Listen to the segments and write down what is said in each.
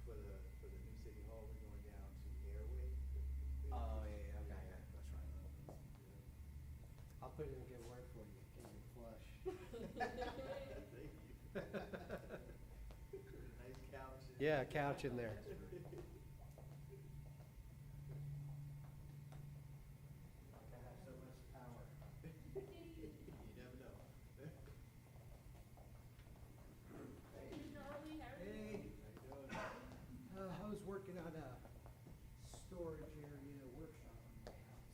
For the new city hall, we're going down to Airway. Oh, yeah, okay, yeah, that's right. I'll put in a good word for you, get you flush. Thank you. Nice couch. Yeah, couch in there. Like I have so much power. You never know. Hey, Charlie, how are you? Hey, How you doing? I was working on a storage area workshop on my house.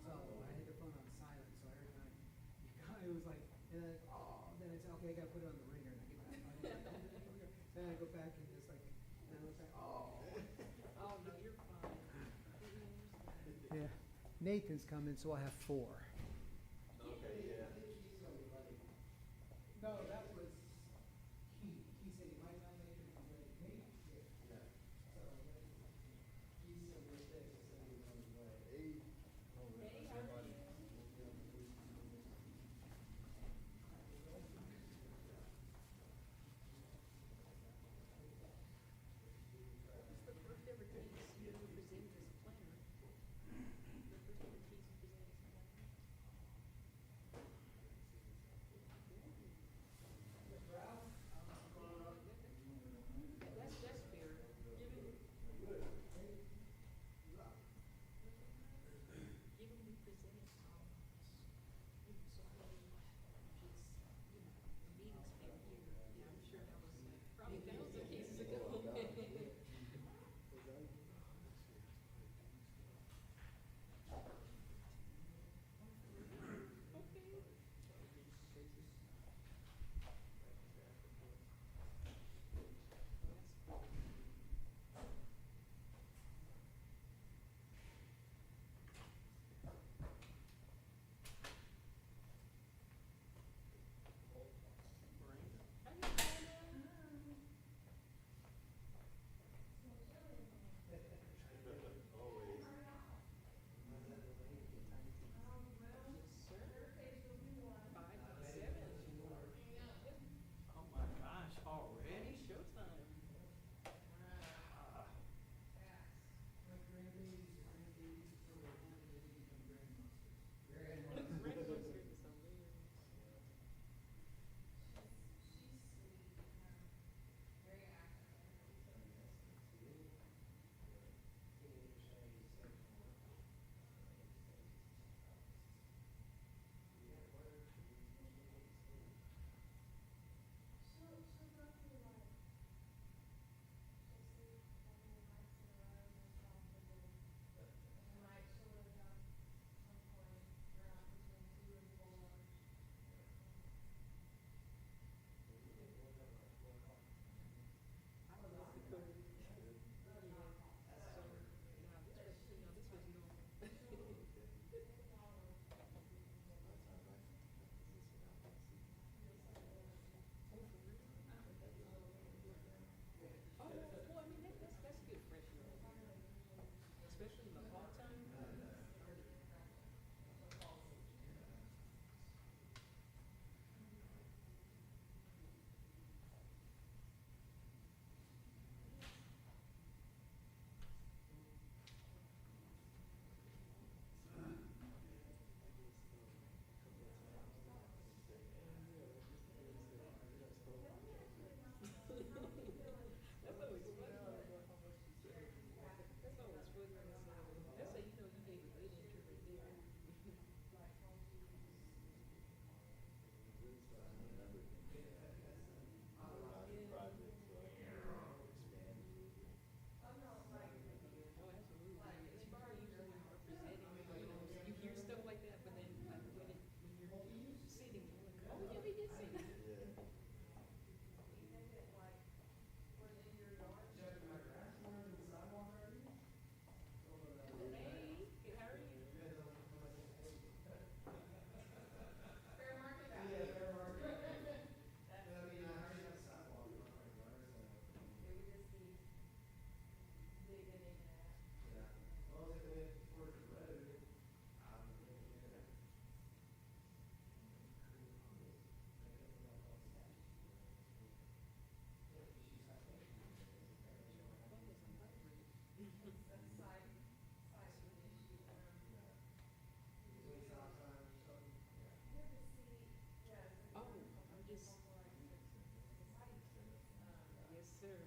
So I had the phone on silent, so every time it was like, and then, then I said, okay, I gotta put it on the ringer, and I get back. Then I go back and just like, and I look back, Oh, no, you're fine. Completely understand. Yeah, Nathan's coming, so I'll have 4. Okay, yeah. No, that was Keith. He said he might not make it, but maybe he did. Yeah. So, he's so with this, so he was on his way. Hey. Hey, how are you? It's the first ever case you ever presented as a planner. The first ever case you presented as a planner. term.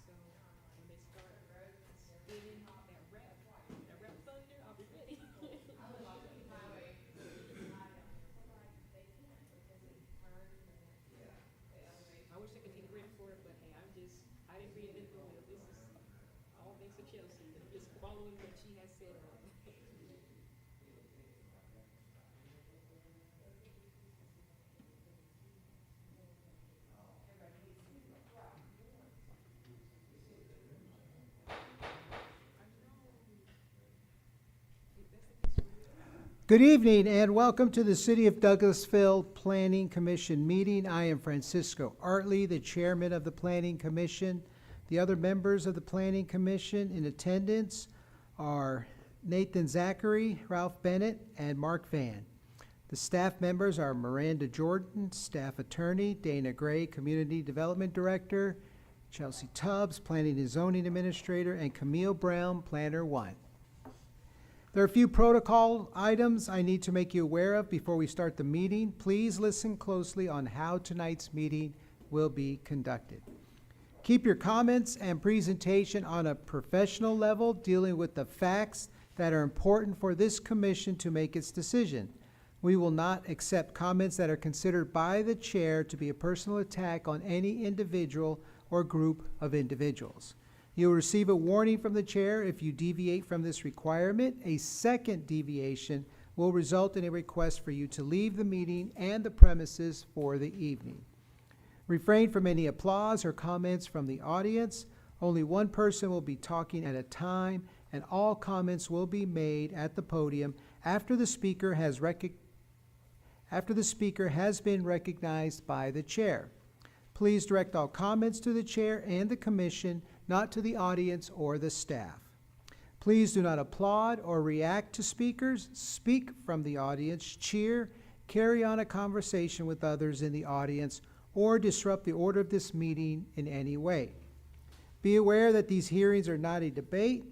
So when they start spinning that rap thunder, I'll be ready. I wish I could take credit for it, but hey, I didn't reinvent the wheel. This is all thanks to Chelsea, just following what she has said. Good evening and welcome to the City of Douglasville Planning Commission meeting. I am Francisco Artley, the chairman of the Planning Commission. The other members of the Planning Commission in attendance are Nathan Zachary, Ralph Bennett, and Mark Van. The staff members are Miranda Jordan, staff attorney, Dana Gray, community development director, Chelsea Tubbs, planning and zoning administrator, and Camille Brown, planner 1. There are a few protocol items I need to make you aware of before we start the meeting. Please listen closely on how tonight's meeting will be conducted. Keep your comments and presentation on a professional level, dealing with the facts that are important for this commission to make its decision. We will not accept comments that are considered by the chair to be a personal attack on any individual or group of individuals. You will receive a warning from the chair if you deviate from this requirement. A second deviation will result in a request for you to leave the meeting and the premises for the evening. Refrain from any applause or comments from the audience. Only one person will be talking at a time, and all comments will be made at the podium after the speaker has been recognized by the chair. Please direct all comments to the chair and the commission, not to the audience or the staff. Please do not applaud or react to speakers, speak from the audience, cheer, carry on a conversation with others in the audience, or disrupt the order of this meeting in any way. Be aware that these hearings are not a debate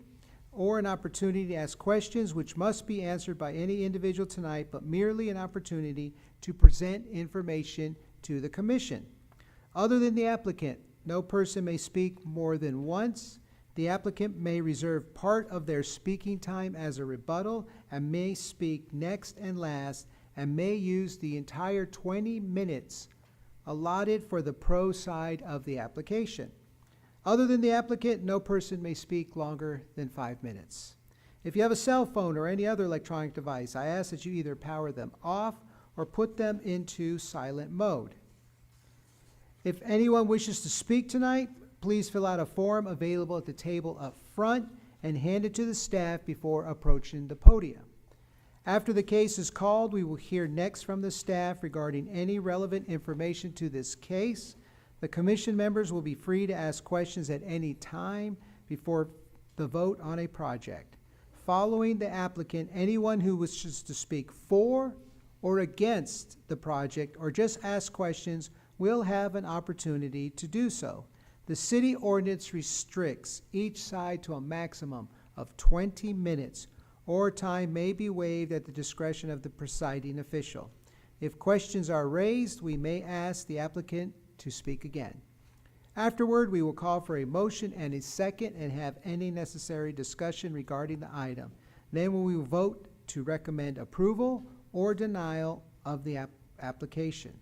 or an opportunity to ask questions which must be answered by any individual tonight, but merely an opportunity to present information to the commission. Other than the applicant, no person may speak more than once. The applicant may reserve part of their speaking time as a rebuttal and may speak next and last and may use the entire 20 minutes allotted for the pro side of the application. Other than the applicant, no person may speak longer than 5 minutes. If you have a cell phone or any other electronic device, I ask that you either power them off or put them into silent mode. If anyone wishes to speak tonight, please fill out a form available at the table up front and hand it to the staff before approaching the podium. After the case is called, we will hear next from the staff regarding any relevant information to this case. The commission members will be free to ask questions at any time before the vote on a project. Following the applicant, anyone who wishes to speak for or against the project or just ask questions will have an opportunity to do so. The city ordinance restricts each side to a maximum of 20 minutes, or time may be waived at the discretion of the presiding official. If questions are raised, we may ask the applicant to speak again. Afterward, we will call for a motion and a second and have any necessary discussion regarding the item. Then we will vote to recommend approval or denial of the application.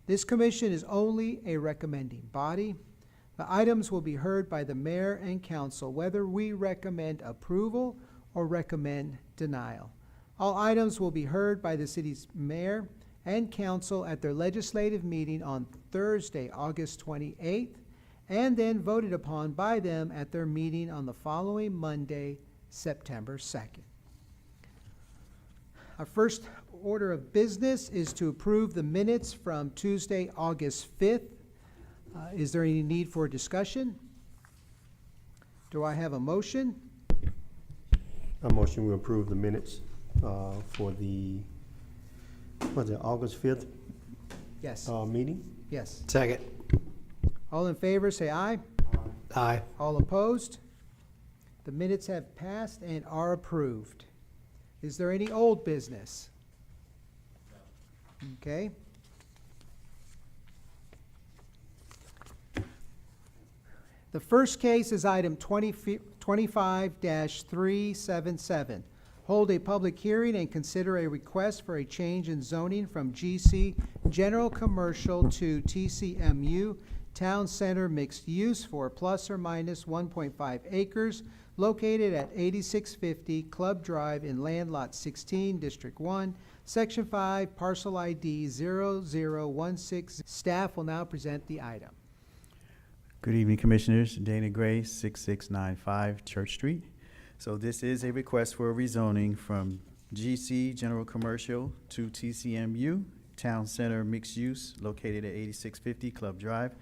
This commission is only a recommending body. The items will be heard by the mayor and council, whether we recommend approval or recommend denial. All items will be heard by the city's mayor and council at their legislative meeting on Thursday, August 28th, and then voted upon by them at their meeting on the following Monday, September 2nd. Our first order of business is to approve the minutes from Tuesday, August 5th. Is there any need for discussion? Do I have a motion? A motion we approve the minutes for the, August 5th Yes. meeting? Yes. Second. All in favor, say aye. Aye. All opposed? The minutes have passed and are approved. Is there any old business? Okay. The first case is item 25-377. Hold a public hearing and consider a request for a change in zoning from GC General Commercial to TCMU Town Center Mixed Use for plus or minus 1.5 acres located at 8650 Club Drive in Land Lot 16, District 1, Section 5, Parcel ID 0016. Staff will now present the item. Good evening, Commissioners. Dana Gray, 6695 Church Street. So this is a request for a rezoning from GC General Commercial to TCMU Town Center Mixed Use located at 8650 Club Drive.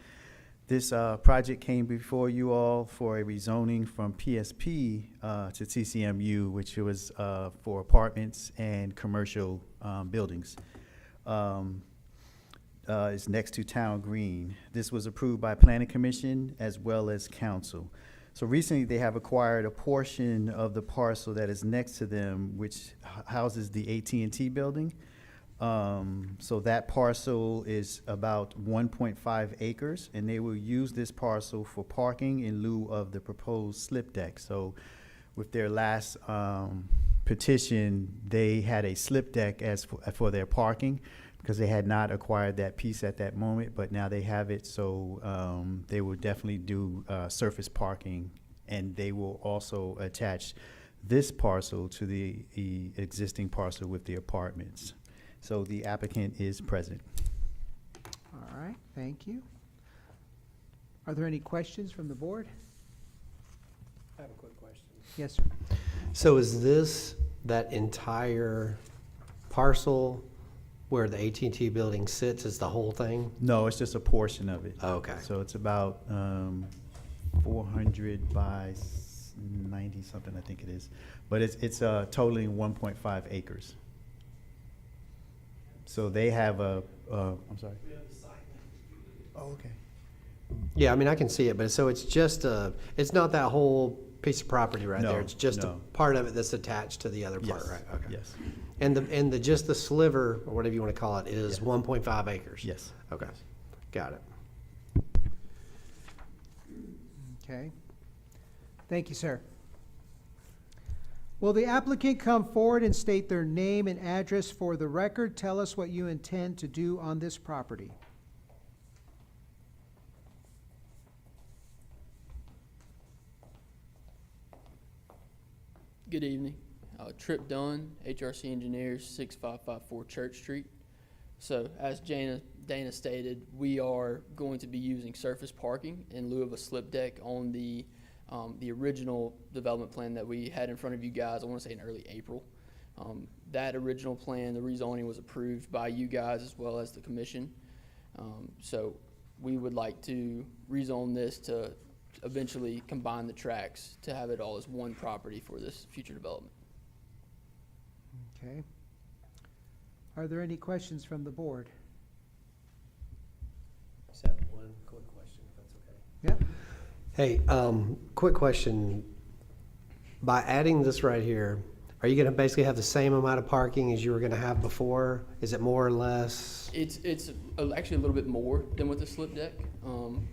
This project came before you all for a rezoning from PSP to TCMU, which was for apartments and commercial buildings. It's next to Town Green. This was approved by Planning Commission as well as Council. So recently, they have acquired a portion of the parcel that is next to them, which houses the AT&T building. So that parcel is about 1.5 acres, and they will use this parcel for parking in lieu of the proposed slip deck. So with their last petition, they had a slip deck as for their parking, because they had not acquired that piece at that moment, but now they have it, so they will definitely do surface parking, and they will also attach this parcel to the existing parcel with the apartments. So the applicant is present. All right, thank you. Are there any questions from the board? I have a quick question. Yes, sir. So is this that entire parcel where the AT&T building sits, is the whole thing? No, it's just a portion of it. Okay. So it's about 400 by 90 something, I think it is. But it's totaling 1.5 acres. So they have I'm sorry. Oh, okay. Yeah, I mean, I can see it, but so it's just it's not that whole piece of property right No, there. It's just a no. part of it that's attached to the other part, Yes, right? Okay. yes, And the just the sliver, or whatever you want to call it, is Yeah. 1.5 acres? yes. Okay, got it. Okay. Thank you, sir. Will the applicant come forward and state their name and address for the record? Tell us what you intend to do on this property. Good evening. Trip Dunn, HRC Engineers, 6554 Church Street. So as Dana stated, we are going to be using surface parking in lieu of a slip deck on the original development plan that we had in front of you guys, I want to say in early April. That original plan, the rezoning was approved by you guys as well as the commission. So we would like to rezone this to eventually combine the tracks to have it all as one property for this future development. Okay. Are there any questions from the board? Just have one quick question, if that's okay. Yep. Hey, quick question. By adding this right here, are you going to basically have the same amount of parking as you were going to have before? Is it more or less? It's actually a little bit more than with the slip deck.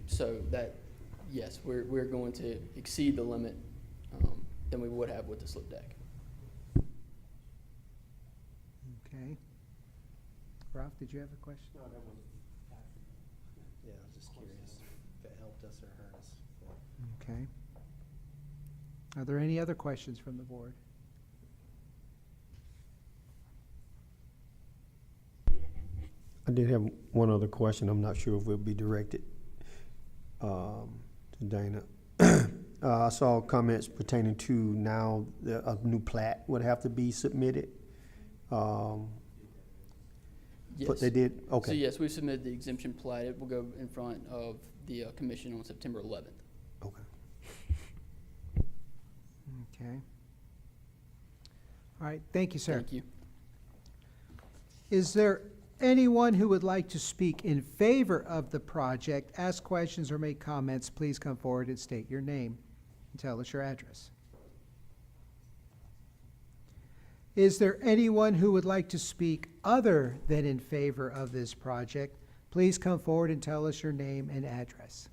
So that, yes, we're going to exceed the limit than we would have with the slip deck. Okay. Ralph, did you have a question? No, that wasn't. Yeah, I was just curious if it helped us or hurt us. Okay. Are there any other questions from the board? I did have one other question. I'm not sure if it'll be directed to Dana. I saw comments pertaining to now a new plat would have to be submitted. Yes. But they did, So okay, yes, we submitted the exemption plat. It will go in front of the commission on September 11th. okay. Okay. All right, thank you, sir. Thank you. Is there anyone who would like to speak in favor of the project, ask questions, or make comments? Please come forward and state your name and tell us your address. Is there anyone who would like to speak other than in favor of this project? Please come forward and tell us your name and address.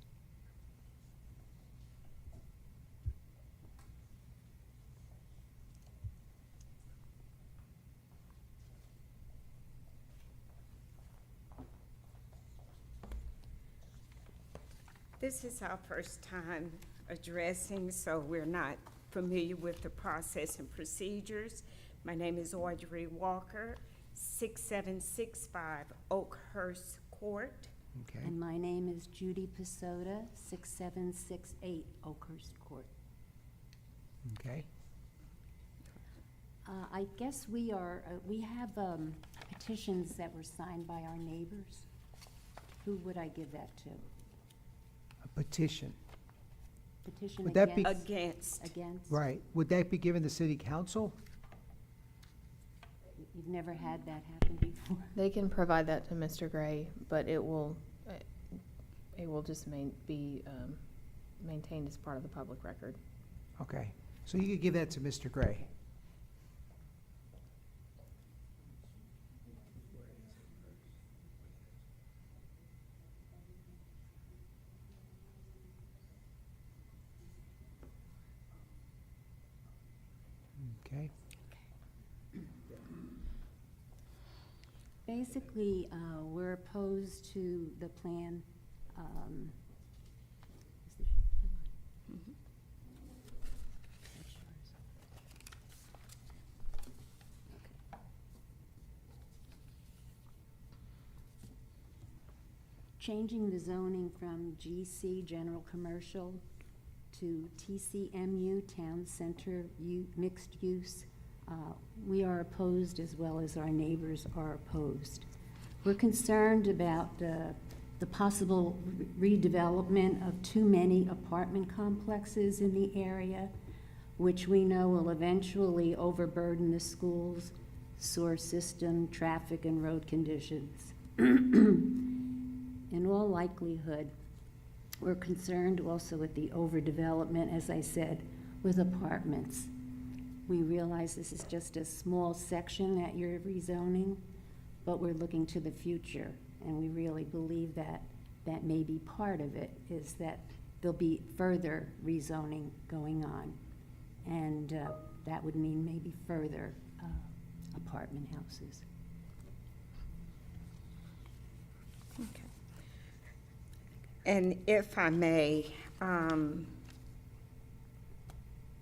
This is our first time addressing, so we're not familiar with the process and procedures. My name is Audrey Walker, 6765 Oakhurst Court. Okay. And my name is Judy Pasota, 6768 Oakhurst Court. Okay. I guess we have petitions that were signed by our neighbors. Who would I give that to? A petition. Petition Would that be- Against. Against? Right. Would that be given to city council? You've never had that happen before? They can provide that to Mr. Gray, but it will just be maintained as part of the public record. Okay. So you could give that to Mr. Gray. Okay. Basically, we're opposed to the plan. Changing the zoning from GC, General Commercial, to TCMU, Town Center Mixed Use. We are opposed, as well as our neighbors are opposed. We're concerned about the possible redevelopment of too many apartment complexes in the area, which we know will eventually overburden the schools, sewer system, traffic, and road conditions. In all likelihood, we're concerned also with the overdevelopment, as I said, with apartments. We realize this is just a small section that you're rezoning, but we're looking to the future, and we really believe that that may be part of it, is that there'll be further rezoning going on, and that would mean maybe further apartment houses. Okay. And if I may,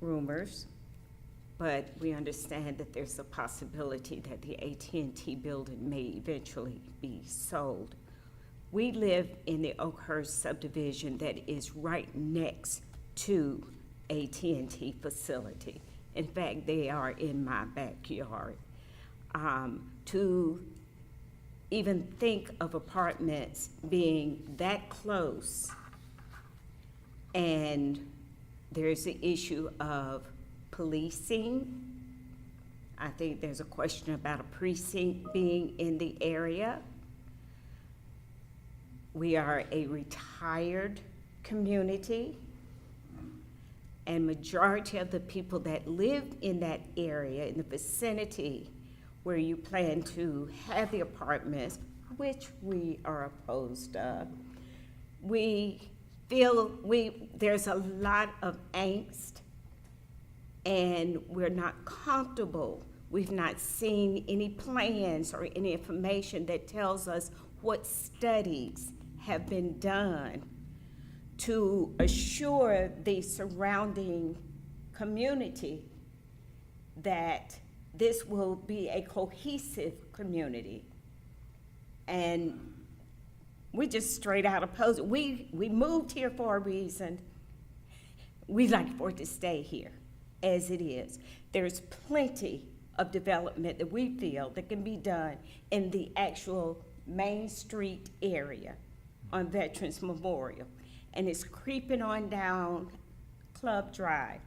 rumors, but we understand that there's a possibility that the AT&T building may eventually be sold. We live in the Oakhurst subdivision that is right next to AT&T facility. In fact, they are in my backyard. To even think of apartments being that close, and there's the issue of policing. I think there's a question about a precinct being in the area. We are a retired community, and majority of the people that live in that area, in the vicinity where you plan to have the apartments, which we are opposed of, we feel there's a lot of angst, and we're not comfortable. We've not seen any plans or any information that tells us what studies have been done to assure the surrounding community that this will be a cohesive community. And we just straight out oppose it. We moved here for a reason. We'd like for it to stay here as it is. There's plenty of development that we feel that can be done in the actual Main Street area on Veterans Memorial. And it's creeping on down Club Drive.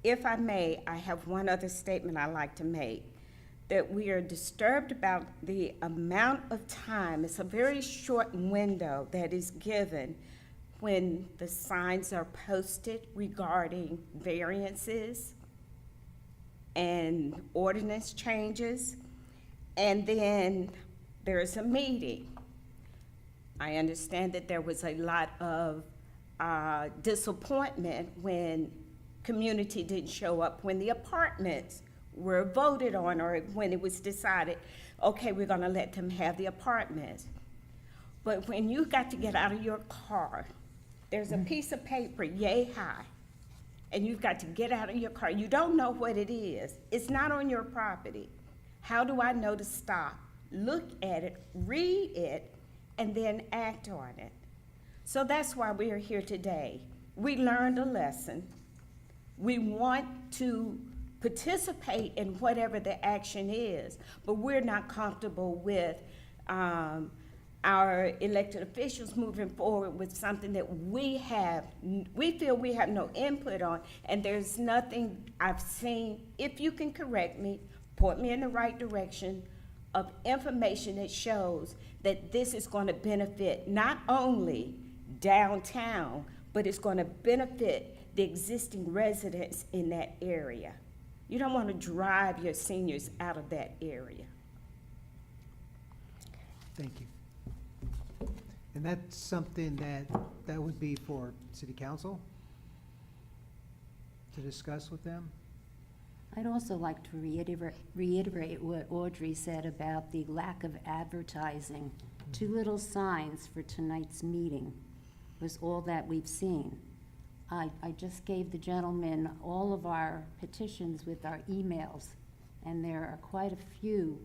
If I may, I have one other statement I'd like to make, that we are disturbed about the amount of time. It's a very short window that is given when the signs are posted regarding variances and ordinance changes, and then there's a meeting. I understand that there was a lot of disappointment when community didn't show up when the apartments were voted on, or when it was decided, okay, we're gonna let them have the apartments. But when you got to get out of your car There's a piece of paper yay high, and you've got to get out of your car. You don't know what it is. It's not on your property. How do I know to stop, look at it, read it, and then act on it? So that's why we are here today. We learned a lesson. We want to participate in whatever the action is, but we're not comfortable with our elected officials moving forward with something that we feel we have no input on, and there's nothing I've seen, if you can correct me, point me in the right direction, of information that shows that this is going to benefit not only downtown, but it's going to benefit the existing residents in that area. You don't want to drive your seniors out of that area. Thank you. And that's something that would be for city council to discuss with them? I'd also like to reiterate what Audrey said about the lack of advertising. 2 little signs for tonight's meeting was all that we've seen. I just gave the gentleman all of our petitions with our emails, and there are quite a few.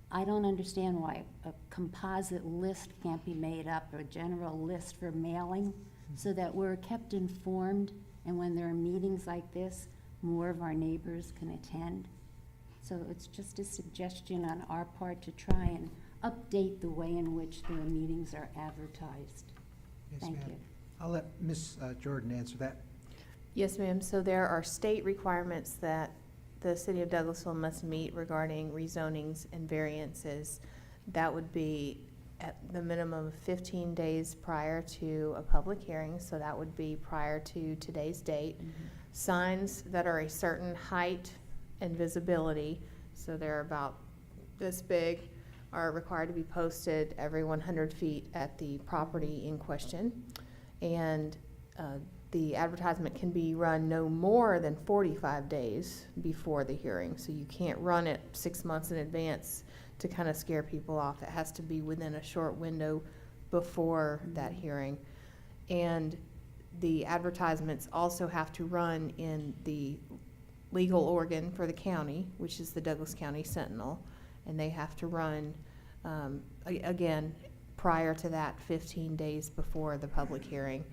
I don't understand why a composite list can't be made up, or a general list for mailing, so that we're kept informed, and when there are meetings like this, more of our neighbors can attend. So it's just a suggestion on our part to try and update the way in which the meetings are advertised. Yes, Thank ma'am. you. I'll let Ms. Jordan answer that. Yes, ma'am. So there are state requirements that the city of Douglasville must meet regarding rezonings and variances. That would be at the minimum of 15 days prior to a public hearing, so that would be prior to today's date. Signs that are a certain height and visibility, so they're about this big, are required to be posted every 100 feet at the property in question. And the advertisement can be run no more than 45 days before the hearing. So you can't run it 6 months in advance to kind of scare people off. It has to be within a short window before that hearing. And the advertisements also have to run in the legal organ for the county, which is the Douglas County Sentinel. And they have to run, again, prior to that 15 days before the public hearing.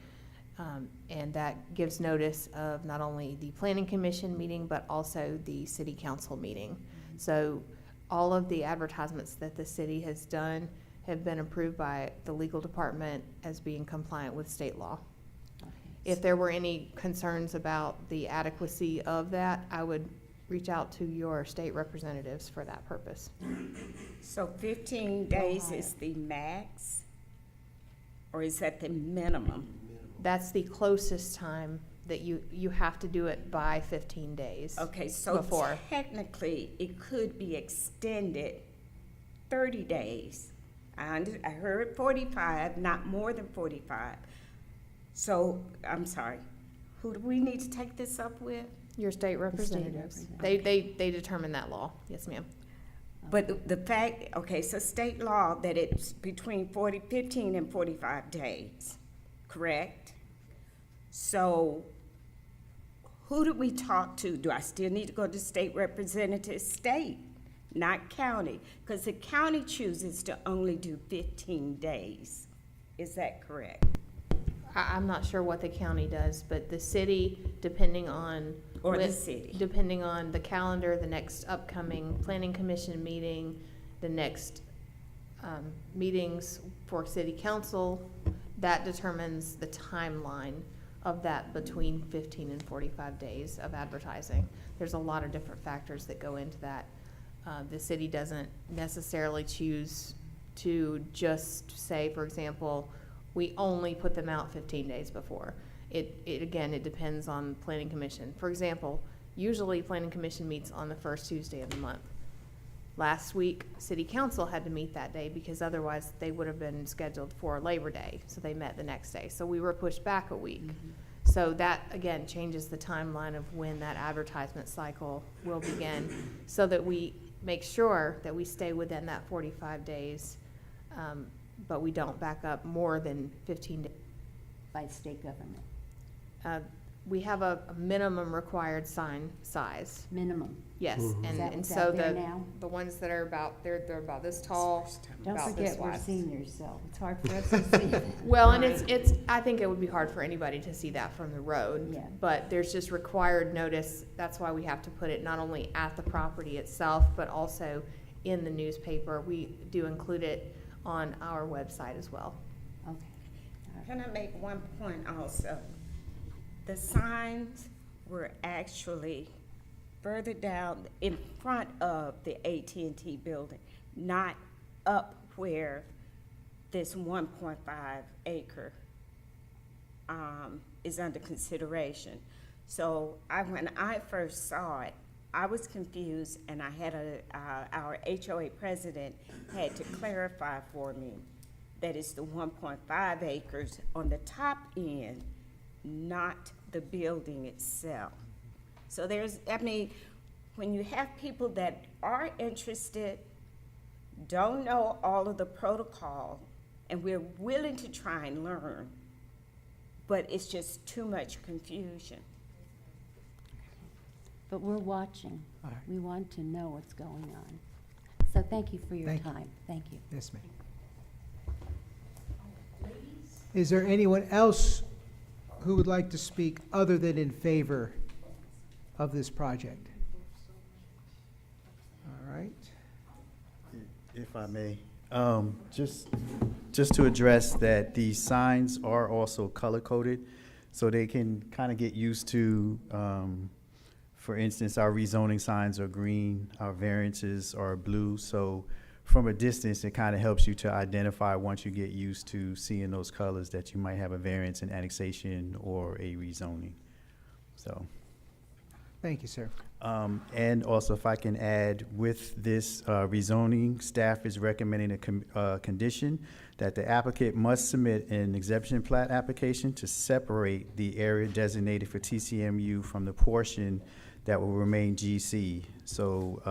And that gives notice of not only the planning commission meeting, but also the city council meeting. So all of the advertisements that the city has done have been approved by the legal department as being compliant with state law. Okay. If there were any concerns about the adequacy of that, I would reach out to your state representatives for that purpose. So 15 days is the max, or is that the minimum? That's the closest time that you have to do it by 15 days. Okay, so before. technically, it could be extended 30 days. I heard 45, not more than 45. So, I'm sorry, who do we need to take this up with? Your state representatives. representative. They determine that law. Yes, ma'am. But the fact, okay, so state law that it's between 15 and 45 days, correct? So who do we talk to? Do I still need to go to state representative? State, not county, because the county chooses to only do 15 days. Is that correct? I'm not sure what the county does, but the city, depending on. Or the city. Depending on the calendar, the next upcoming planning commission meeting, the next meetings for city council, that determines the timeline of that between 15 and 45 days of advertising. There's a lot of different factors that go into that. The city doesn't necessarily choose to just say, for example, we only put them out 15 days before. Again, it depends on planning commission. For example, usually planning commission meets on the first Tuesday of the month. Last week, city council had to meet that day because otherwise they would have been scheduled for Labor Day, so they met the next day. So we were pushed back a week. So that, again, changes the timeline of when that advertisement cycle will begin, so that we make sure that we stay within that 45 days, but we don't back up more than 15 days. by state government? We have a minimum required sign size, Minimum. yes, Mhm. and, Is that- and is so that there the, now? the ones that are about, they're about this tall, Don't about this forget, we're wide. seniors, so it's hard for us to see. Well, and it's, I think it would be hard for anybody to see that from the road. Yeah. But there's just required notice, that's why we have to put it not only at the property itself, but also in the newspaper. We do include it on our website as well. Okay. All right. Can I make one point also? The signs were actually further down in front of the AT&T building, not up where this 1.5 acre is under consideration. So when I first saw it, I was confused, and I had our HOA president had to clarify for me that it's the 1.5 acres on the top end, not the building itself. So when you have people that are interested, don't know all of the protocol, and we're willing to try and learn, but it's just too much confusion. But we're watching. All right. We want to know what's going on. So thank you for your Thank you. time. Thank you. Yes, ma'am. Is there anyone else who would like to speak other than in favor of this project? All right. If I may, just to address that, these signs are also color-coded, so they can kind of get used to, for instance, our rezoning signs are green, our variances are blue, so from a distance, it kind of helps you to identify, once you get used to seeing those colors, that you might have a variance, an annexation, or a rezoning, so. Thank you, sir. And also, if I can add, with this rezoning, staff is recommending a condition that the applicant must submit an exemption plat application to separate the area designated for TCMU from the portion that will remain GC. So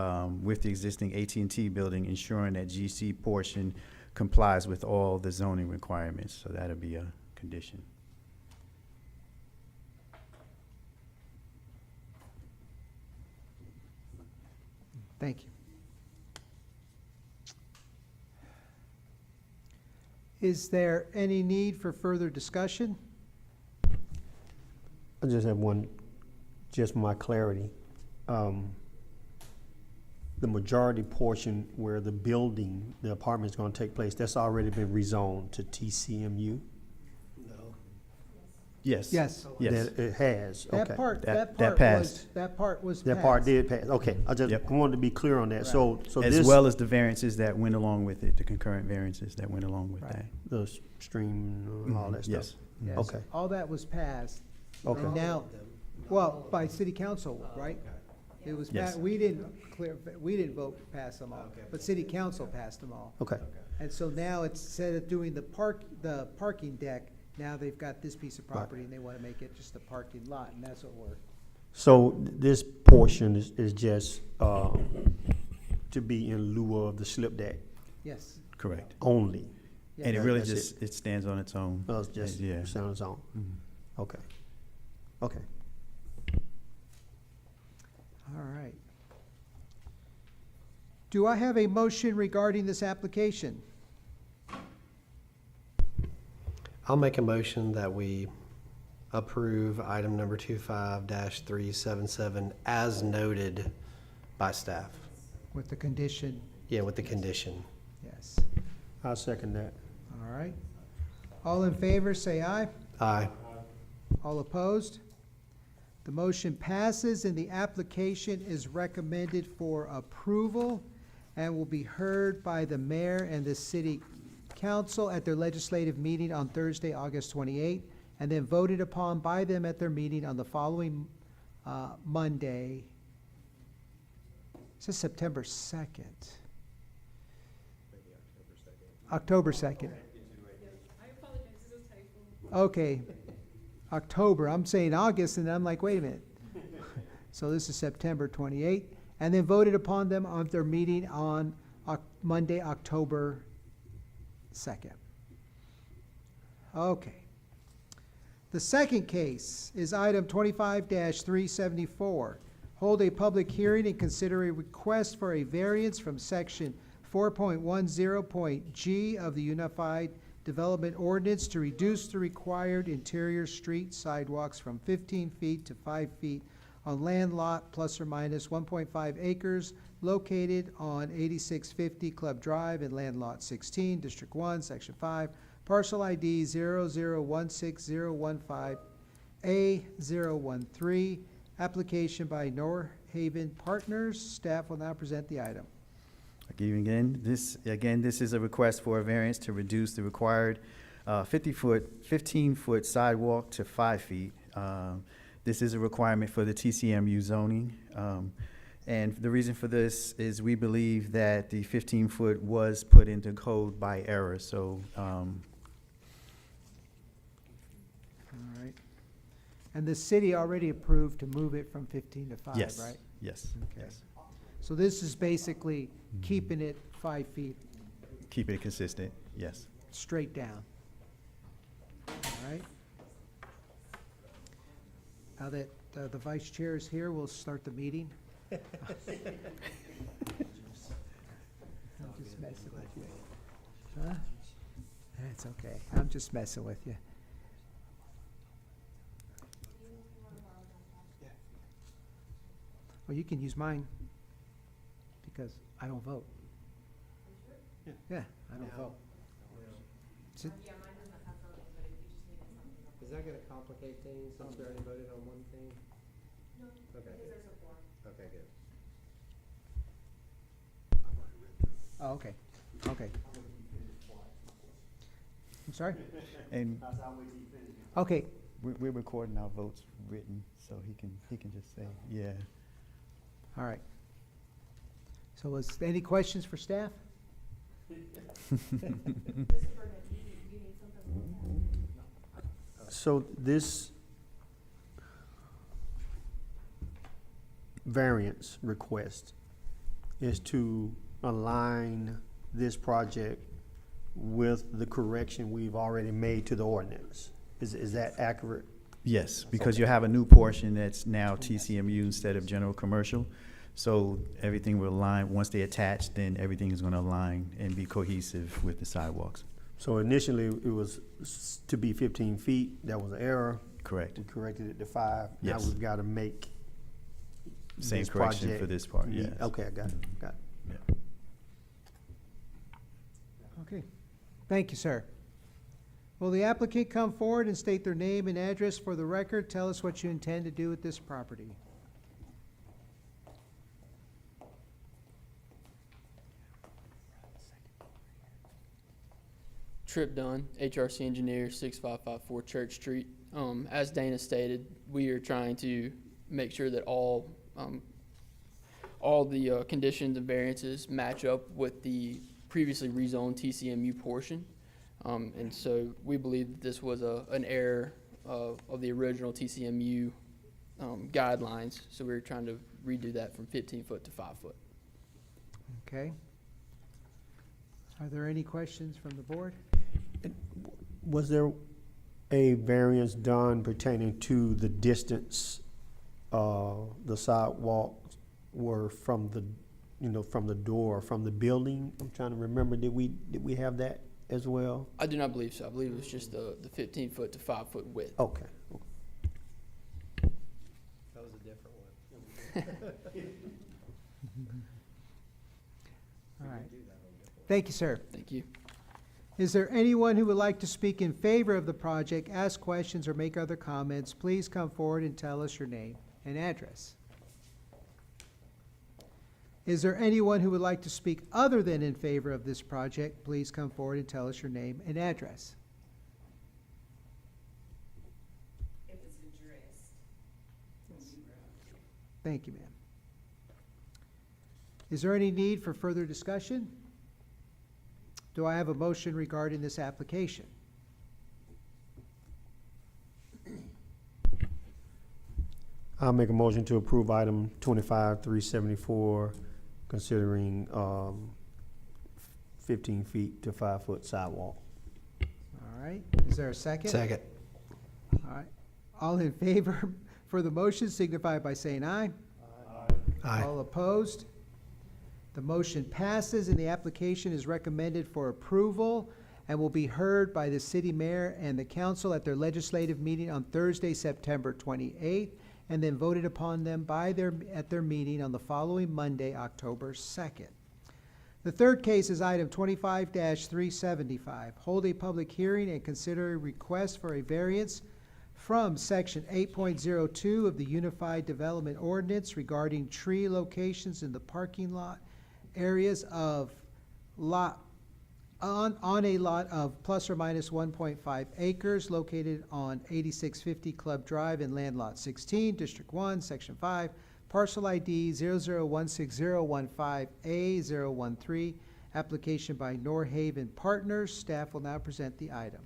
with the existing AT&T building, ensuring that GC portion complies with all the zoning requirements. So that'll be a condition. Thank you. Is there any need for further discussion? I just have one, just my clarity. The majority portion where the building, the apartment is gonna take place, that's already been rezoned to TCMU? No. Yes. Yes. Yes. That it has, okay. That part That was, passed. that part was That part passed. did pass, okay. I just Yep. wanted to be clear on that. So As this, well as the variances that went along with it, the concurrent variances that went along with Right. that. the stream, and all that stuff. Yes. Yes. Okay. All that was passed. Okay. And now, well, by city council, right? It was, Yes. we didn't vote to pass them all, but city council passed them all. Okay, And so now it's, instead of doing the parking deck, now they've got this piece of property and they want to make it just a parking lot, and that's what we're, so this portion is just, to be in lieu of the slip deck yes. Correct. only? And it yes. really That's just, it stands on its own. No, it's just Yeah. sounds on, Mhm. okay. Okay. All right. Do I have a motion regarding this application? I'll make a motion that we approve item number 25-377 as noted by staff. With the condition, Yeah, with the condition. yes. I'll second that. All right. All in favor, say aye. Aye. All opposed? The motion passes and the application is recommended for approval and will be heard by the mayor and the city council at their legislative meeting on Thursday, August 28th, and then voted upon by them at their meeting on the following Monday. It says September 2nd. October 2nd. I apologize, this is a typo. Okay, October, I'm saying August, and I'm like, wait a minute. So this is September 28th, and then voted upon them on their meeting on Monday, October 2nd. Okay. The second case is item 25-374. Hold a public hearing and consider a request for a variance from section 4.10.g of the Unified Development Ordinance to reduce the required interior street sidewalks from 15 feet to 5 feet on land lot plus or minus 1.5 acres located on 8650 Club Drive in land lot 16, District 1, Section 5, parcel ID 0016-015A013, application by Norhaven Partners. Staff will now present the item. Again, this is a request for a variance to reduce the required 15-foot sidewalk to 5 feet. This is a requirement for the TCMU zoning. And the reason for this is we believe that the 15-foot was put into code by error, so, All right. And the city already approved to move it from 15 to 5, yes, right? yes, Okay. yes. So this is basically keeping it 5 feet Keep it consistent, yes. straight down. All right. Now that the vice chair is here, we'll start the meeting. I'm just messing with you. Huh? That's okay. I'm just messing with you. Well, you can use mine because I don't vote. Yeah, I don't vote. So- Is that gonna complicate things since we already voted on one thing? No. Okay. Okay, good. Oh, okay, okay. I'm sorry? And Okay, we're recording our votes written, so he can just say, yeah. all right. So is any questions for staff? So this variance request is to align this project with the correction we've already made to the ordinance. Is that accurate? Yes, because you have a new portion that's now TCMU instead of general commercial. So everything will align, once they attach, then everything is gonna align and be cohesive with the sidewalks. So initially, it was to be 15 feet. That was an error. Correct. We corrected it to 5. Yes. Now we've got to make Same this correction project for this part, meet- yes. Okay, I got it, got it. Yeah. Okay, thank you, sir. Will the applicant come forward and state their name and address for the record? Tell us what you intend to do with this property. Trip Dunn, HRC engineer, 6554 Church Street. As Dana stated, we are trying to make sure that all the conditions and variances match up with the previously rezoned TCMU portion. And so we believe that this was an error of the original TCMU guidelines. So we were trying to redo that from 15 foot to 5 foot. Okay. Are there any questions from the board? Was there a variance done pertaining to the distance the sidewalks were from the, from the door, from the building? I'm trying to remember, did we have that as well? I do not believe so. I believe it was just the 15 foot to 5 foot width. Okay. That was a different one. All right. Thank you, sir. Thank you. Is there anyone who would like to speak in favor of the project, ask questions, or make other comments? Please come forward and tell us your name and address. Is there anyone who would like to speak other than in favor of this project? Please come forward and tell us your name and address. If it's addressed. Thank you, ma'am. Is there any need for further discussion? Do I have a motion regarding this application? I'll make a motion to approve item 25-374, considering 15 feet to 5 foot sidewalk. All right, is there a second? Second. All right. All in favor for the motion signify by saying aye. Aye. All opposed? The motion passes and the application is recommended for approval and will be heard by the city mayor and the council at their legislative meeting on Thursday, September 28th, and then voted upon them at their meeting on the following Monday, October 2nd. The third case is item 25-375. Hold a public hearing and consider a request for a variance from section 8.02 of the Unified Development Ordinance regarding tree locations in the parking lot areas of on a lot of plus or minus 1.5 acres located on 8650 Club Drive in Land Lot 16, District 1, Section 5, parcel ID 0016015015A013, application by Norhaven Partners. Staff will now present the item.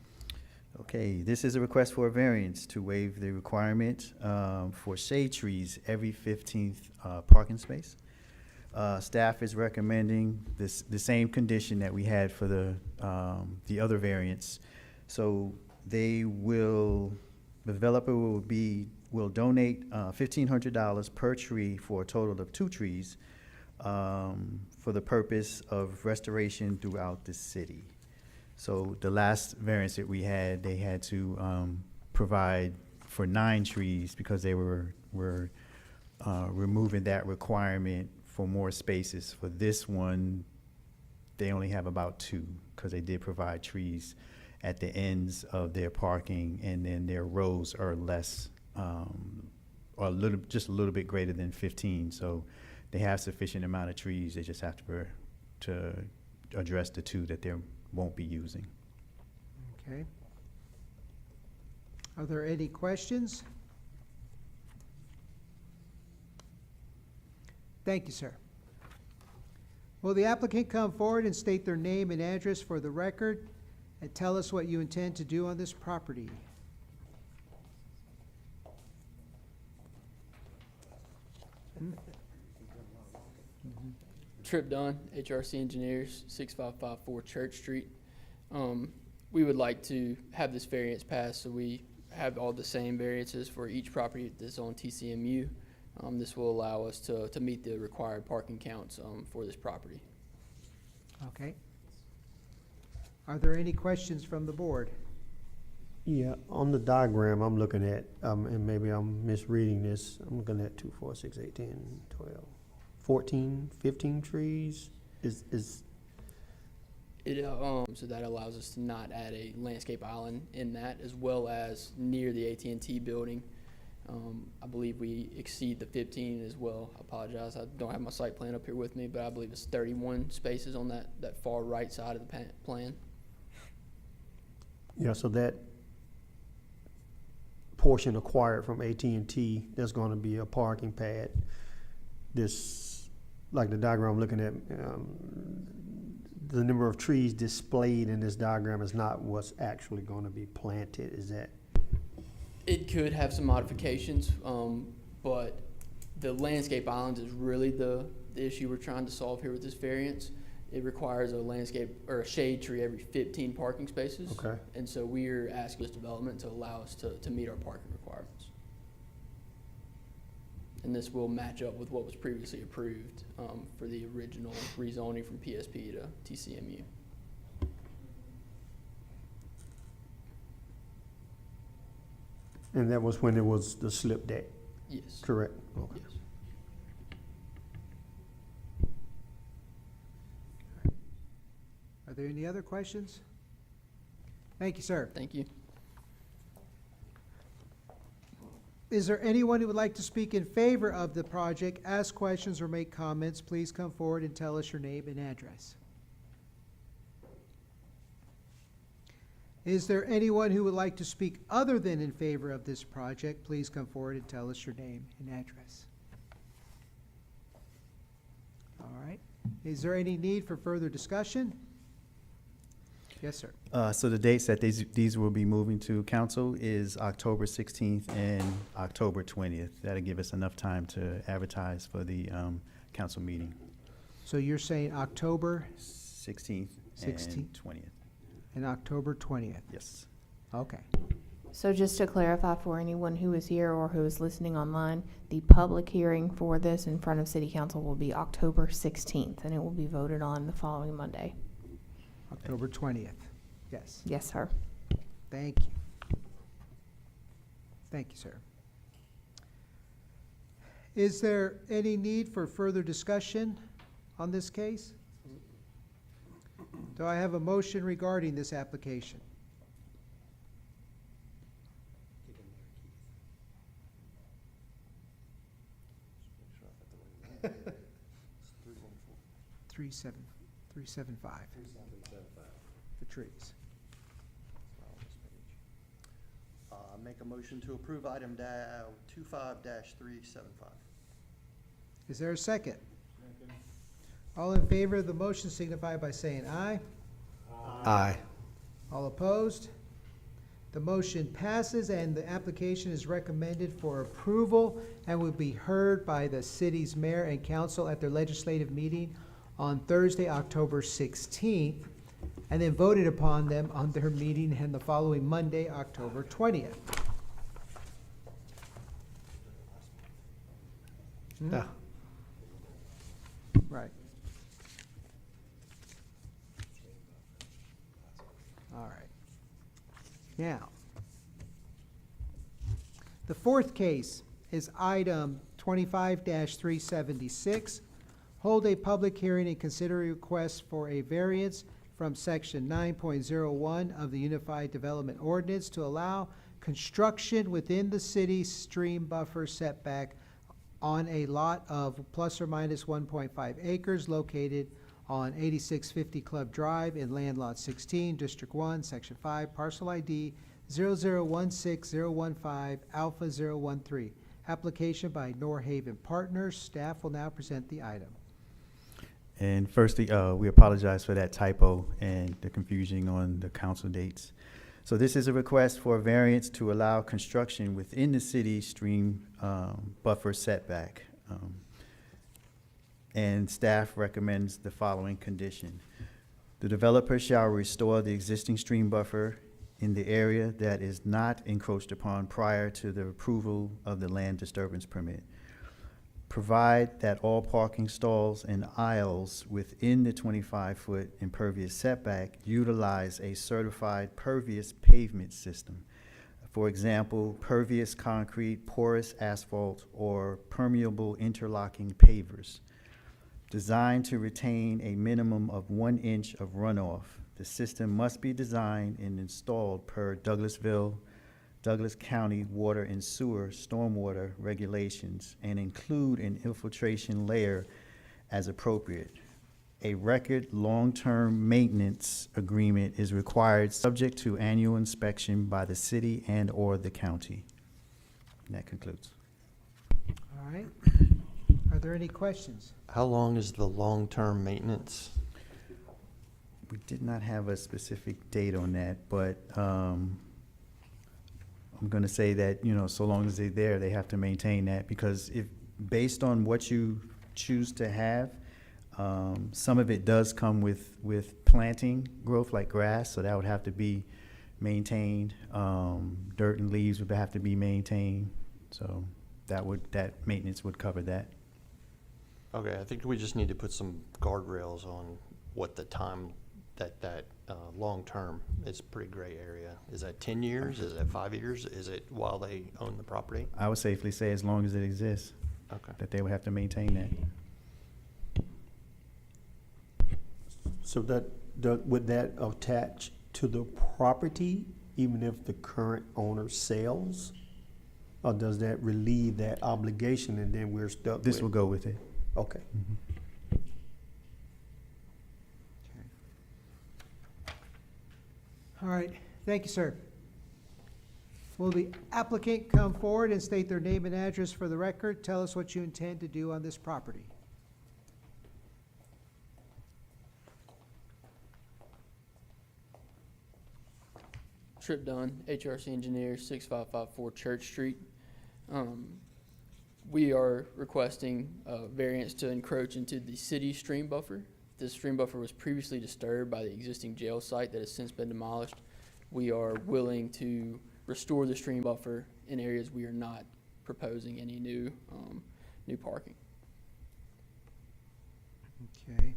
Okay, this is a request for a variance to waive the requirement for shade trees every 15th parking space. Staff is recommending the same condition that we had for the other variance. So the developer will donate $1,500 per tree for a total of 2 trees for the purpose of restoration throughout the city. So the last variance that we had, they had to provide for 9 trees because they were removing that requirement for more spaces. For this one, they only have about 2 because they did provide trees at the ends of their parking, and then their rows are less, or just a little bit greater than 15. So they have sufficient amount of trees. They just have to address the 2 that they won't be using. Okay. Are there any questions? Thank you, sir. Will the applicant come forward and state their name and address for the record and tell us what you intend to do on this property? Trip Dunn, HRC Engineers, 6554 Church Street. We would like to have this variance passed so we have all the same variances for each property that's on TCMU. This will allow us to meet the required parking counts for this property. Okay. Are there any questions from the board? Yeah, on the diagram I'm looking at, and maybe I'm misreading this, I'm looking at 2, 4, 6, 8, 10, 12, 14, 15 trees. Is It so that allows us to not add a landscape island in that, as well as near the AT&T building. I believe we exceed the 15 as well. I apologize, I don't have my site plan up here with me, but I believe it's 31 spaces on that far right side of the plan. yeah, so that portion acquired from AT&T, there's going to be a parking pad. This, like the diagram I'm looking at, the number of trees displayed in this diagram is not what's actually going to be planted. Is that? It could have some modifications, but the landscape islands is really the issue we're trying to solve here with this variance. It requires a landscape or a shade tree every 15 parking spaces. Okay. And so we're asking this development to allow us to meet our parking requirements. And this will match up with what was previously approved for the original rezoning from PSP to TCMU. And that was when it was the slip deck, Yes. correct? Okay. Yes. Are there any other questions? Thank you, sir. Thank you. Is there anyone who would like to speak in favor of the project, ask questions, or make comments? Please come forward and tell us your name and address. Is there anyone who would like to speak other than in favor of this project? Please come forward and tell us your name and address. All right. Is there any need for further discussion? Yes, sir. So the dates that these will be moving to council is October 16th and October 20th. That'll give us enough time to advertise for the council meeting. So you're saying October 16th and 16th. 20th. and October 20th? Yes. Okay. So just to clarify for anyone who is here or who is listening online, the public hearing for this in front of City Council will be October 16th, and it will be voted on the following Monday. October 20th. Yes. Yes, sir. Thank you. Thank you, sir. Is there any need for further discussion on this case? Do I have a motion regarding this application? Three seven five for trees. Make a motion to approve item 25-375. Is there a second? All in favor of the motion signify by saying aye. Aye. All opposed? The motion passes and the application is recommended for approval and will be heard by the city's mayor and council at their legislative meeting on Thursday, October 16th, and then voted upon them on their meeting and the following Monday, October 20th. Yeah. Right. All right. Now, the fourth case is item 25-376. Hold a public hearing and consider a request for a variance from section 9.01 of the Unified Development Ordinance to allow construction within the city stream buffer setback on a lot of plus or minus 1.5 acres located on 8650 Club Drive in Land Lot 16, District 1, Section 5, Parcel ID 0016015 Alpha 013. Application by Norhaven Partners. Staff will now present the item. And firstly, we apologize for that typo and the confusion on the council dates. So this is a request for a variance to allow construction within the city stream buffer setback. And staff recommends the following condition. The developer shall restore the existing stream buffer in the area that is not encroached upon prior to the approval of the land disturbance permit. Provide that all parking stalls and aisles within the 25-foot impervious setback utilize a certified pervious pavement system. For example, pervious concrete, porous asphalt, or permeable interlocking pavers. Designed to retain a minimum of 1 inch of runoff. The system must be designed and installed per Douglas County Water and Sewer Stormwater regulations and include an infiltration layer as appropriate. A record long-term maintenance agreement is required subject to annual inspection by the city and/or the county. And that concludes. All right. Are there any questions? How long is the long-term maintenance? We did not have a specific date on that, but I'm going to say that, you know, so long as they're there, they have to maintain that, because if, based on what you choose to have, some of it does come with planting growth like grass, so that would have to be maintained. Dirt and leaves would have to be maintained, so that maintenance would cover that. Okay, I think we just need to put some guardrails on what the time that long-term, it's a pretty gray area. Is that 10 years? Is it 5 years? Is it while they own the property? I would safely say as long as it exists, Okay. that they would have to maintain that. So would that attach to the property even if the current owner sells? Or does that relieve that obligation and then we're stuck with? This will go with it. Okay. All right. Thank you, sir. Will the applicant come forward and state their name and address for the record? Tell us what you intend to do on this property. Trip Dunn, HRC Engineer, 6554 Church Street. We are requesting a variance to encroach into the city stream buffer. This stream buffer was previously disturbed by the existing jail site that has since been demolished. We are willing to restore the stream buffer in areas we are not proposing any new parking. Okay.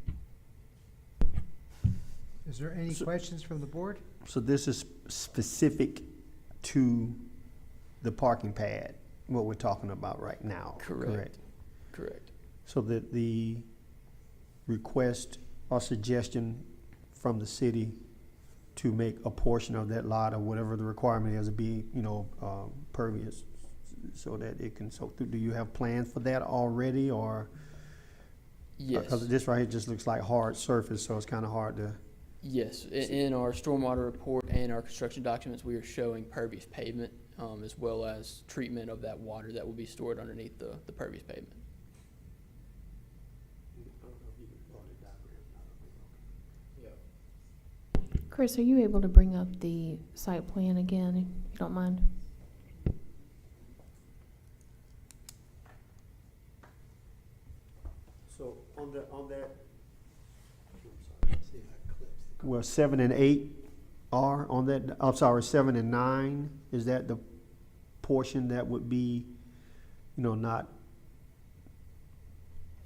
Is there any questions from the board? So this is specific to the parking pad, what we're talking about right now? Correct. Correct. So that the request or suggestion from the city to make a portion of that lot or whatever the requirement is to be, pervious, so that it can, do you have plans for that already, or? Yes. Because this right here just looks like hard surface, so it's kind of hard to. Yes, in our stormwater report and our construction documents, we are showing pervious pavement, as well as treatment of that water that will be stored underneath the pervious pavement. Chris, are you able to bring up the site plan again, if you don't mind? So on that. Well, 7 and 8 are on that, I'm sorry, 7 and 9, is that the portion that would be, not?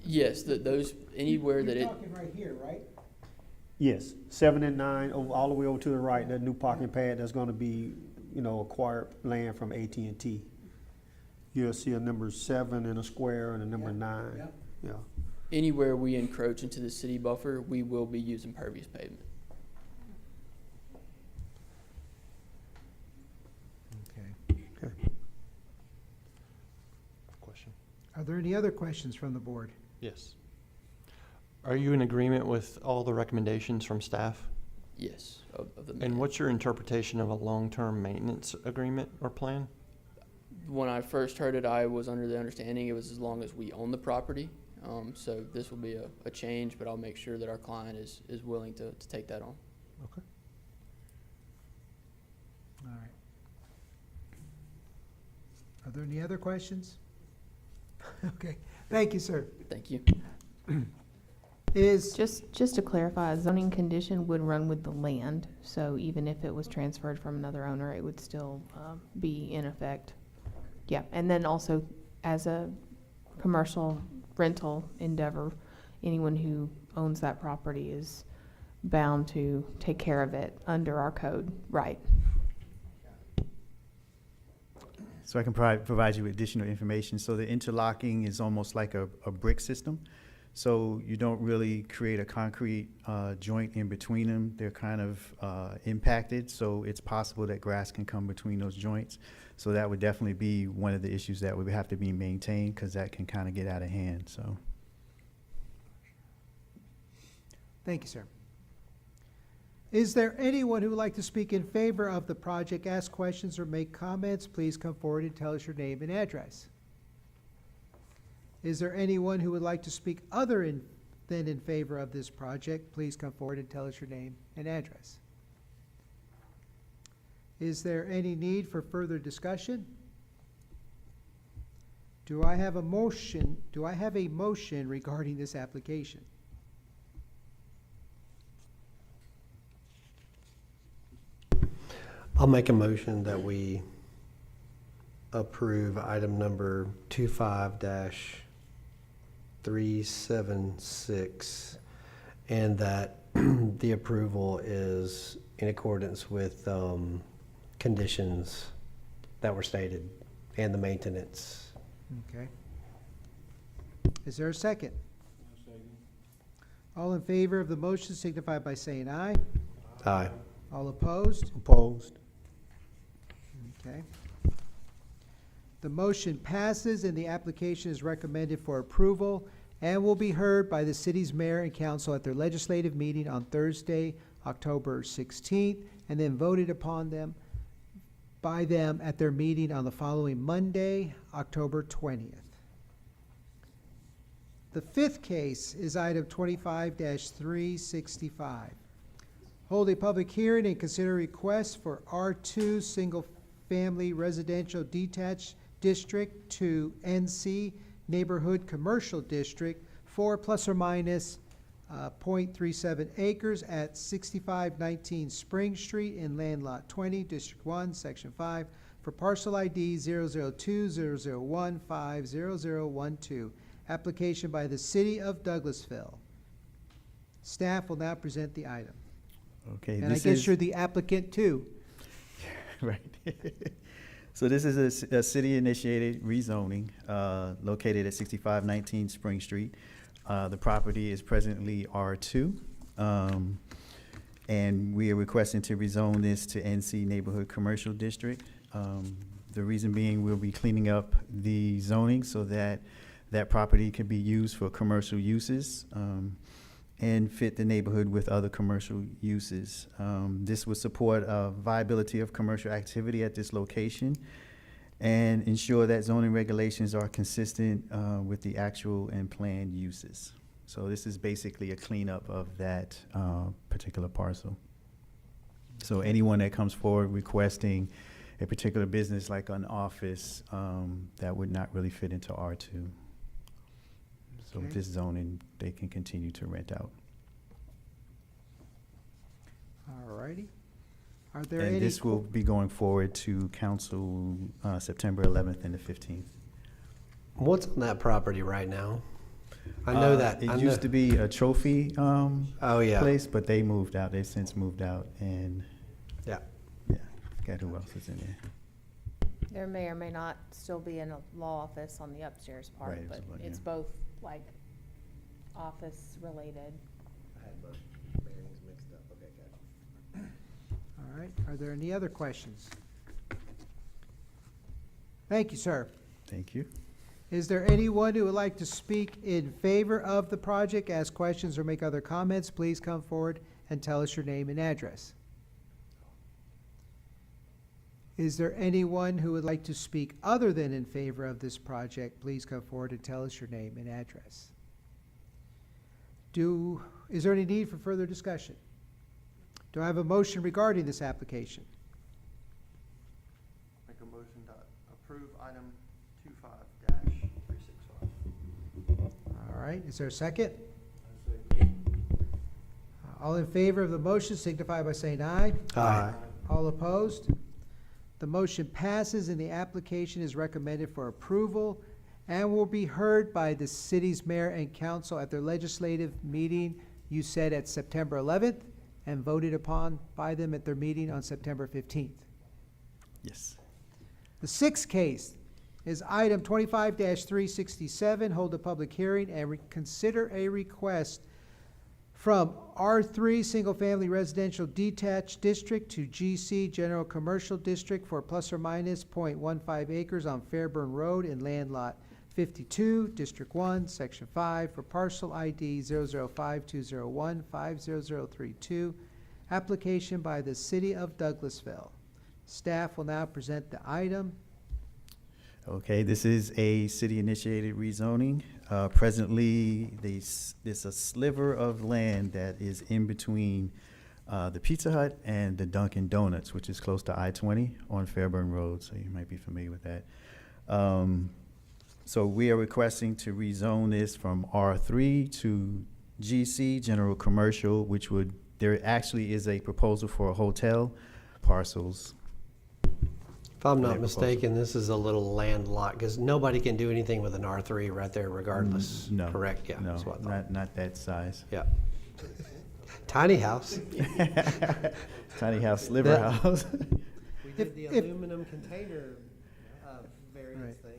Yes, those, anywhere that You're it, talking right here, right? Yes, 7 and 9, all the way over to the right, that new parking pad that's gonna be, acquired land from AT&T. You'll see a number 7 in a square and a number 9, Yep. yeah. anywhere we encroach into the city buffer, we will be using pervious pavement. Okay. Okay. Question? Are there any other questions from the board? Yes. Are you in agreement with all the recommendations from staff? Yes, of the. And what's your interpretation of a long-term maintenance agreement or plan? When I first heard it, I was under the understanding it was as long as we own the property. So this will be a change, but I'll make sure that our client is willing to take that on. Okay. All right. Are there any other questions? Okay, thank you, sir. Thank you. Is, Just to clarify, a zoning condition would run with the land, so even if it was transferred from another owner, it would still be in effect. Yeah, and then also, as a commercial rental endeavor, anyone who owns that property is bound to take care of it under our code, right? So I can provide you with additional information. So the interlocking is almost like a brick system. So you don't really create a concrete joint in between them. They're kind of impacted, so it's possible that grass can come between those joints. So that would definitely be one of the issues that would have to be maintained, because that can kind of get out of hand, so. thank you, sir. Is there anyone who would like to speak in favor of the project, ask questions, or make comments? Please come forward and tell us your name and address. Is there anyone who would like to speak than in favor of this project? Please come forward and tell us your name and address. Is there any need for further discussion? Do I have a motion regarding this application? I'll make a motion that we approve item number 25-376, and that the approval is in accordance with conditions that were stated and the maintenance. Okay. Is there a second? All in favor of the motion signify by saying aye. Aye. All opposed? Opposed? Okay. The motion passes and the application is recommended for approval and will be heard by the city's mayor and council at their legislative meeting on Thursday, October 16th, and then voted upon by them at their meeting on the following Monday, October 20th. The fifth case is item 25-365. Hold a public hearing and consider requests for R2 single-family residential detached district to NC Neighborhood Commercial District for plus or minus .37 acres at 6519 Spring Street in Land Lot 20, District 1, Section 5, for parcel ID 00200150012. Application by the City of Douglasville. Staff will now present the item. Okay, And I this guess is, you're the applicant too. right. So this is a city-initiated rezoning, located at 6519 Spring Street. The property is presently R2. And we are requesting to rezone this to NC Neighborhood Commercial District. The reason being, we'll be cleaning up the zoning so that that property can be used for commercial uses, and fit the neighborhood with other commercial uses. This would support viability of commercial activity at this location and ensure that zoning regulations are consistent with the actual and planned uses. So this is basically a cleanup of that particular parcel. So anyone that comes forward requesting a particular business like an office, that would not really fit into R2. So with Okay. this zoning, they can continue to rent out. All righty. Are there And any? this will be going forward to council September 11th and the 15th. What's on that property right now? I know that. I It know- used to be a trophy Oh, yeah. place, but they moved out. They've since moved out, and Yeah. yeah, forgot who else is in there. There may or may not still be a law office on the upstairs part, Right, but it's about- it's yeah. both like office related. I had both bearings mixed up. Okay, gotcha. All right. Are there any other questions? Thank you, sir. Thank you. Is there anyone who would like to speak in favor of the project, ask questions, or make other comments? Please come forward and tell us your name and address. Is there anyone who would like to speak other than in favor of this project? Please come forward and tell us your name and address. Is there any need for further discussion? Do I have a motion regarding this application? Make a motion to approve item 25-365. All right, is there a second? All in favor of the motion signify by saying aye. Aye. All opposed? The motion passes and the application is recommended for approval and will be heard by the city's mayor and council at their legislative meeting, you said at September 11th, and voted upon by them at their meeting on September 15th. Yes. The sixth case is item 25-367, hold a public hearing and consider a request from R3 Single Family Residential Detached District to GC General Commercial District for plus or minus .15 acres on Fairburn Road in Land Lot 52, District 1, Section 5, for parcel ID 00520150032, application by the City of Douglasville. Staff will now present the item. Okay, this is a city-initiated rezoning. Presently, there's a sliver of land that is in between the Pizza Hut and the Dunkin' Donuts, which is close to I-20 on Fairburn Road, so you might be familiar with that. So we are requesting to rezone this from R3 to GC, General Commercial, which would, there actually is a proposal for hotel parcels. If I'm Their not proposal. mistaken, this is a little land lot, because nobody can do anything with an R3 right there regardless. No. Correct? Yeah, No, that's what I thought. not that size. Yeah. Tiny house. Tiny house, sliver That- house. We did the If- aluminum container variance thing,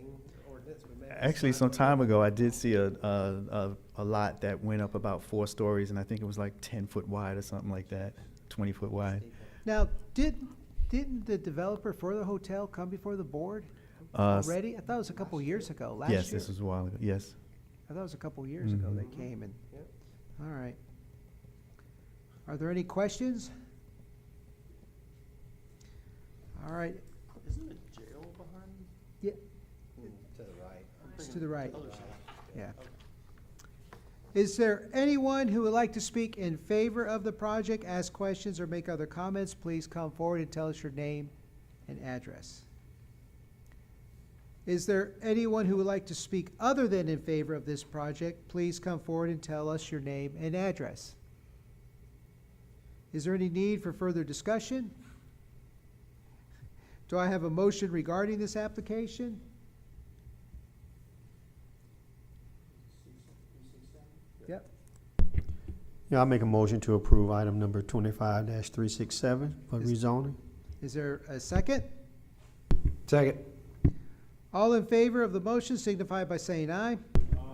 ordinance. Actually, some time ago, I did see a lot that went up about 4 stories, and I think it was like 10-foot wide or something like that, 20-foot wide. Now, didn't the developer for the hotel come before the board Uh, already? I thought it was a couple years ago, last year. Yes, this was a while ago, yes. I thought it was a couple years ago they came and, all right. Are there any questions? All right, Isn't a jail behind? yeah, To the right. it's to the right, Other side. yeah. Is there anyone who would like to speak in favor of the project, ask questions, or make other comments? Please come forward and tell us your name and address. Is there anyone who would like to speak other than in favor of this project? Please come forward and tell us your name and address. Is there any need for further discussion? Do I have a motion regarding this application? Yep. Yeah, I'll make a motion to approve item number 25-367 for rezoning. Is there a second? Second. All in favor of the motion signify by saying aye.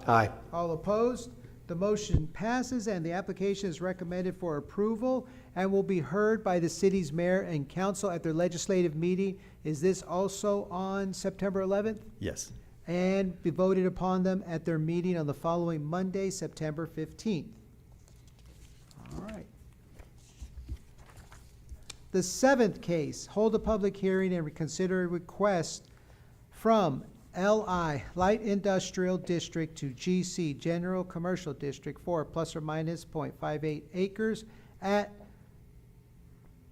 Aye. All opposed? The motion passes and the application is recommended for approval and will be heard by the city's mayor and council at their legislative meeting. Is this also on September 11th? Yes. And be voted upon them at their meeting on the following Monday, September 15th. All right. The seventh case, hold a public hearing and consider a request from LI Light Industrial District to GC General Commercial District for plus or minus 0.58 acres at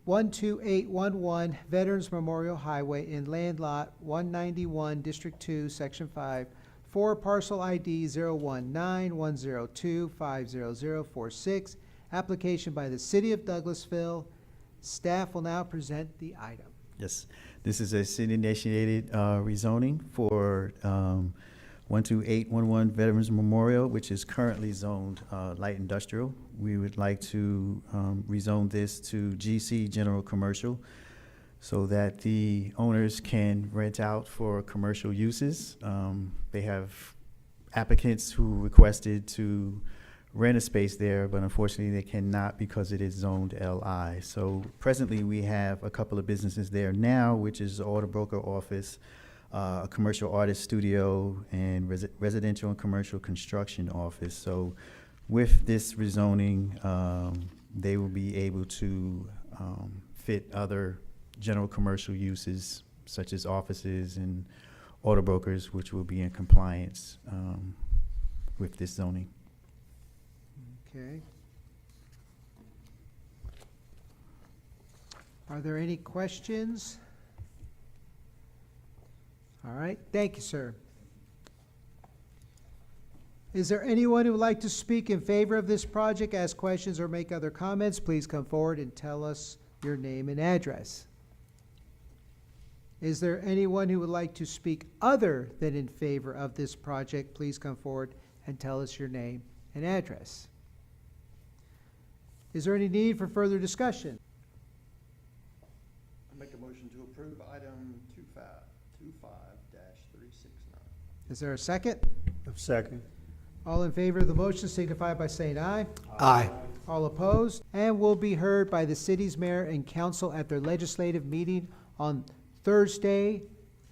12811 Veterans Memorial Highway in Land Lot 191, District 2, Section 5, for parcel ID 019-102-50046. Application by the City of Douglasville. Staff will now present the item. Yes, this is a city-initiated rezoning for 12811 Veterans Memorial, which is currently zoned light industrial. We would like to rezone this to GC General Commercial so that the owners can rent out for commercial uses. They have applicants who requested to rent a space there, but unfortunately they cannot because it is zoned LI. So presently we have a couple of businesses there now, which is the auto broker office, a commercial artist studio, and residential and commercial construction office. So with this rezoning, they will be able to fit other general commercial uses such as offices and auto brokers, which will be in compliance with this zoning. Okay. Are there any questions? All right, thank you, sir. Is there anyone who would like to speak in favor of this project, ask questions, or make other comments? Please come forward and tell us your name and address. Is there anyone who would like to speak other than in favor of this project? Please come forward and tell us your name and address. Is there any need for further discussion? I make a motion to approve item 25-369. Is there a second? Second. All in favor of the motion signify by saying aye. Aye. All opposed? And will be heard by the city's mayor and council at their legislative meeting on Thursday,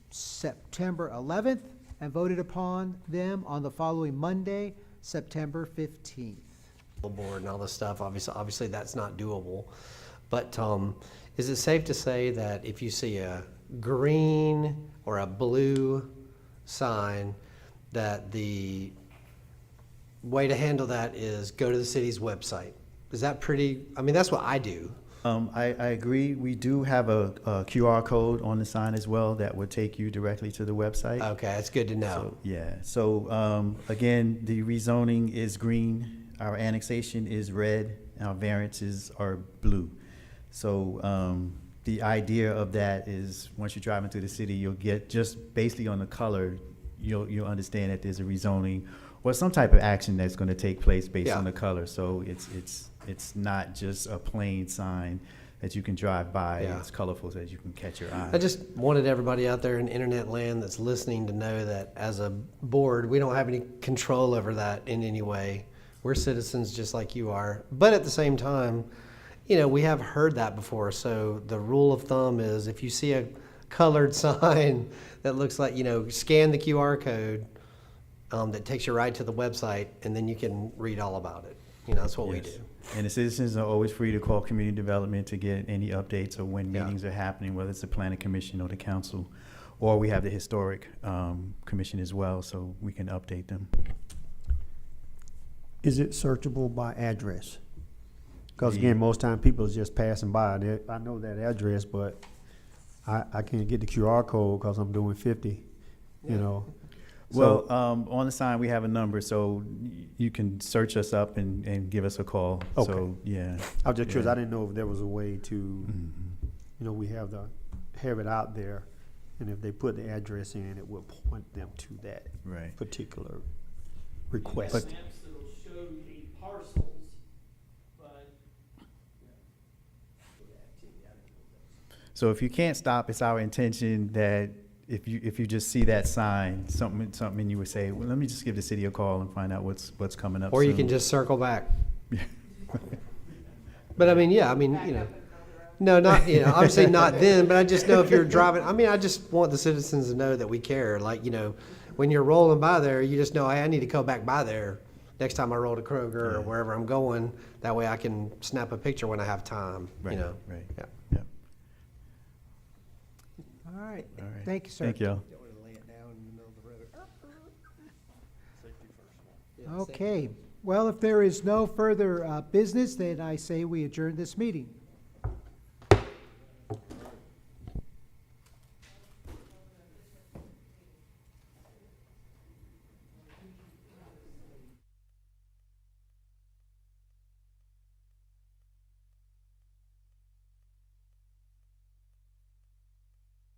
September 11th, and voted upon them on the following Monday, September 15th. Board and all this stuff, obviously that's not doable. But is it safe to say that if you see a green or a blue sign, that the way to handle that is go to the city's website? Is that pretty, I mean, that's what I do. I agree. We do have a QR code on the sign as well that would take you directly to the website. Okay, that's good to know. So, yeah. So again, the rezoning is green. Our annexation is red. Our variances are blue. So the idea of that is once you drive into the city, you'll get just basically on the color, you'll understand that there's a rezoning or some type of action that's going to take place based on the color. So it's not just a plain sign that you can drive by. Yeah. It's colorful so that you can catch your eye. I just wanted everybody out there in internet land that's listening to know that as a board, we don't have any control over that in any way. We're citizens just like you are. But at the same time, you know, we have heard that before. So the rule of thumb is if you see a colored sign that looks like, you know, scan the QR code that takes you right to the website, and then you can read all about it. You know, that's what we do. And the citizens are always free to call community development to get any updates or when meetings are happening, whether it's the planning commission or the council, or we have the historic commission as well, so we can update them. Is it searchable by address? Because again, most time people are just passing by. I know that address, but I can't get the QR code because I'm doing 50 you know. Well, So, on the sign, we have a number, so you can search us up and give us a call. Okay. So, yeah. I was just curious, yeah. I didn't know if there was a way to, Mhm. you know, we have it out there, and if they put the address in, it will point them to that Right. particular request. But- Maps that'll show the parcels, but. So if you can't stop, it's our intention that if you just see that sign, something you would say, well, let me just give the city a call and find out what's coming up Or you soon. can just circle back. But I mean, yeah, I mean, you know, no, not, you know, obviously not then, but I just know if you're driving, I mean, I just want the citizens to know that we care. Like, you know, when you're rolling by there, you just know, hey, I need to go back by there next time I roll to Kroger or Yeah. wherever I'm going. That way I can snap a picture when I have time, you Right, know? right. Yeah. Yeah. All right. All right. Thank you, sir. Thank y'all. Okay. Well, if there is no further business, then I say we adjourn this meeting.